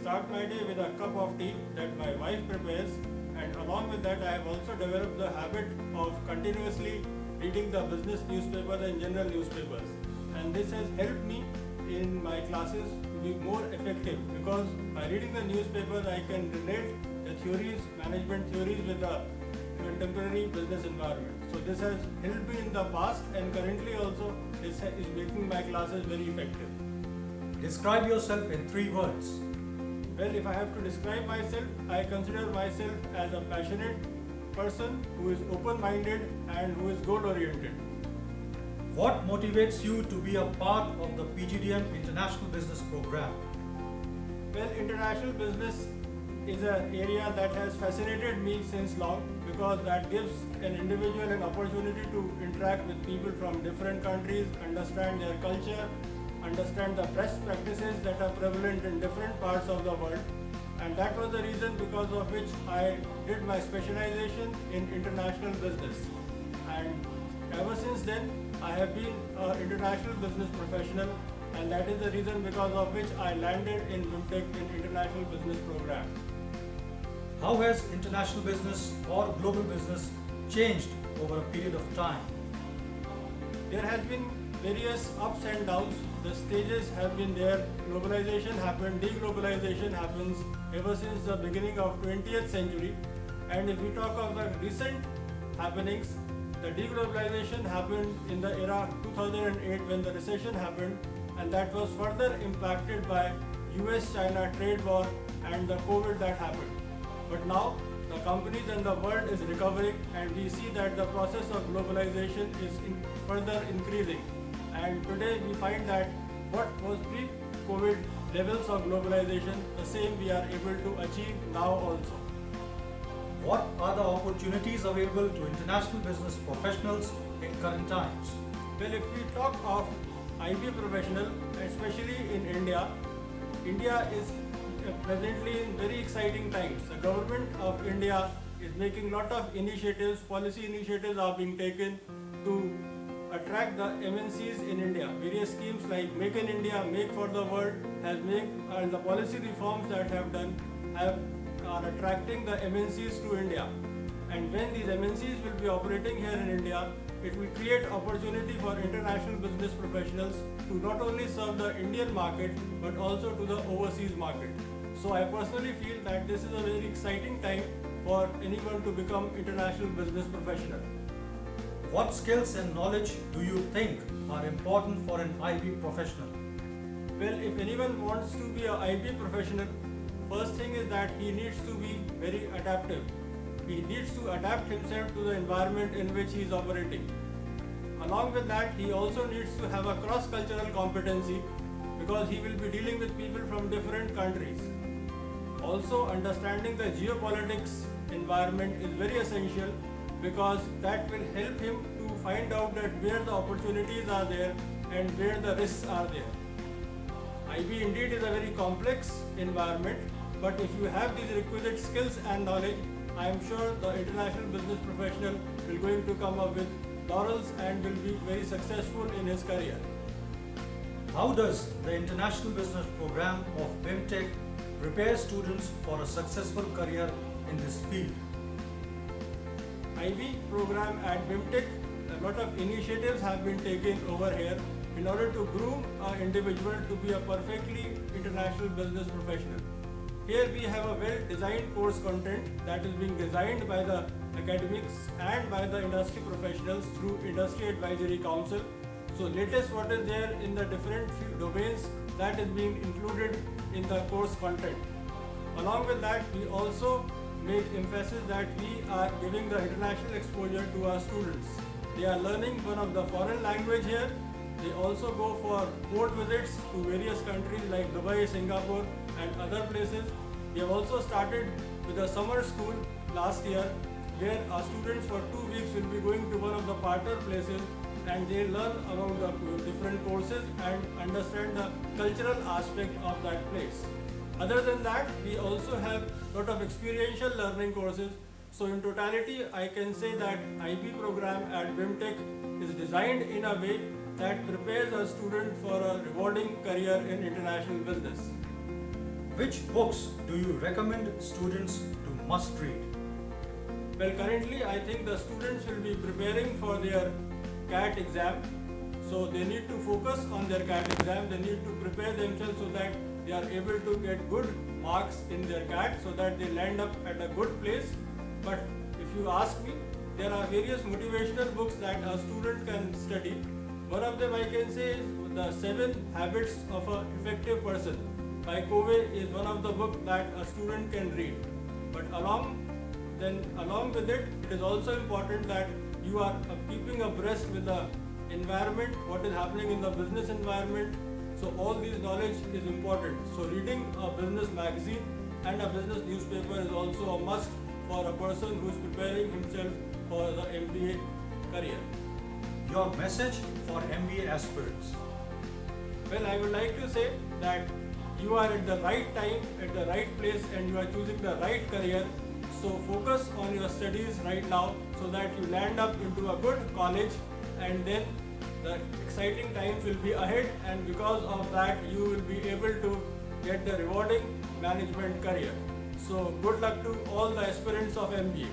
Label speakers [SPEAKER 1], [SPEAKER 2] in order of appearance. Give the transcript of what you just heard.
[SPEAKER 1] start my day with a cup of tea that my wife prepares, and along with that I have also developed the habit of continuously reading the business newspapers and general newspapers, and this has helped me in my classes to be more effective, because by reading the newspapers I can relate the theories, management theories, with the contemporary business environment. So this has helped me in the past, and currently also this is making my classes very effective.
[SPEAKER 2] Describe yourself in 3 words.
[SPEAKER 1] Well, if I have to describe myself, I consider myself as a passionate person who is open-minded and who is goal-oriented.
[SPEAKER 2] What motivates you to be a part of the PGDM International Business program?
[SPEAKER 1] Well, international business is an area that has fascinated me since long, because that gives an individual an opportunity to interact with people from different countries, understand their culture, understand the best practices that are prevalent in different parts of the world, and that was the reason because of which I did my specialization in international business. And ever since then, I have been an international business professional, and that is the reason because of which I landed in BIMTECH in International Business Program.
[SPEAKER 2] How has international business or global business changed over a period of time?
[SPEAKER 1] There has been various ups and downs. The stages have been there. Globalization happened, deglobalization happens ever since the beginning of 20th century. And if we talk of the recent happenings, the deglobalization happened in the era 2008 when the recession happened, and that was further impacted by US-China trade war and the COVID that happened. But now the companies and the world is recovering, and we see that the process of globalization is further increasing. And today we find that what was pre-COVID levels of globalization, the same we are able to achieve now also.
[SPEAKER 2] What are the opportunities available to international business professionals in current times?
[SPEAKER 1] Well, if we talk of IB professional, especially in India, India is presently in very exciting times. The government of India is making lot of initiatives, policy initiatives are being taken to attract the MNCs in India. Various schemes like Make in India, Make for the World has made, and the policy reforms that have done are attracting the MNCs to India. And when these MNCs will be operating here in India, it will create opportunity for international business professionals to not only serve the Indian market but also to the overseas market. So I personally feel that this is a very exciting time for anyone to become international business professional.
[SPEAKER 2] What skills and knowledge do you think are important for an IB professional?
[SPEAKER 1] Well, if anyone wants to be an IB professional, first thing is that he needs to be very adaptive. He needs to adapt himself to the environment in which he is operating. Along with that, he also needs to have a cross-cultural competency, because he will be dealing with people from different countries. Also, understanding the geopolitics environment is very essential, because that will help him to find out that where the opportunities are there and where the risks are there. IB indeed is a very complex environment, but if you have these requisite skills and knowledge, I am sure the international business professional will going to come up with laurels and will be very successful in his career.
[SPEAKER 2] How does the International Business Program of BIMTECH prepare students for a successful career in this field?
[SPEAKER 1] IB program at BIMTECH, a lot of initiatives have been taken over here in order to groom an individual to be a perfectly international business professional. Here we have a well-designed course content that is being designed by the academics and by the industry professionals through Industry Advisory Council. So latest what is there in the different domains, that is being included in the course content. Along with that, we also make emphasis that we are giving the international exposure to our students. They are learning one of the foreign language here. They also go for port visits to various countries like Dubai, Singapore and other places. We have also started with a summer school last year, where our students for 2 weeks will be going to one of the partner places, and they learn about the different courses and understand the cultural aspect of that place. Other than that, we also have a lot of experiential learning courses. So in totality, I can say that IB program at BIMTECH is designed in a way that prepares a student for a rewarding career in international business.
[SPEAKER 2] Which books do you recommend students to must read?
[SPEAKER 1] Well, currently I think the students will be preparing for their CAT exam. So they need to focus on their CAT exam. They need to prepare themselves so that they are able to get good marks in their CAT so that they land up at a good place. But if you ask me, there are various motivational books that a student can study. One of them I can say is The 7 Habits of an Effective Person by Covey is one of the books that a student can read. But along with it, it is also important that you are keeping abreast with the environment, what is happening in the business environment. So all these knowledge is important. So reading a business magazine and a business newspaper is also a must for a person who is preparing himself for the MBA career.
[SPEAKER 2] Your message for MBA aspirants.
[SPEAKER 1] Well, I would like to say that you are at the right time, at the right place, and you are choosing the right career. So focus on your studies right now so that you land up into a good college, and then the exciting times will be ahead, and because of that you will be able to get the rewarding management career. So good luck to all the aspirants of MBA.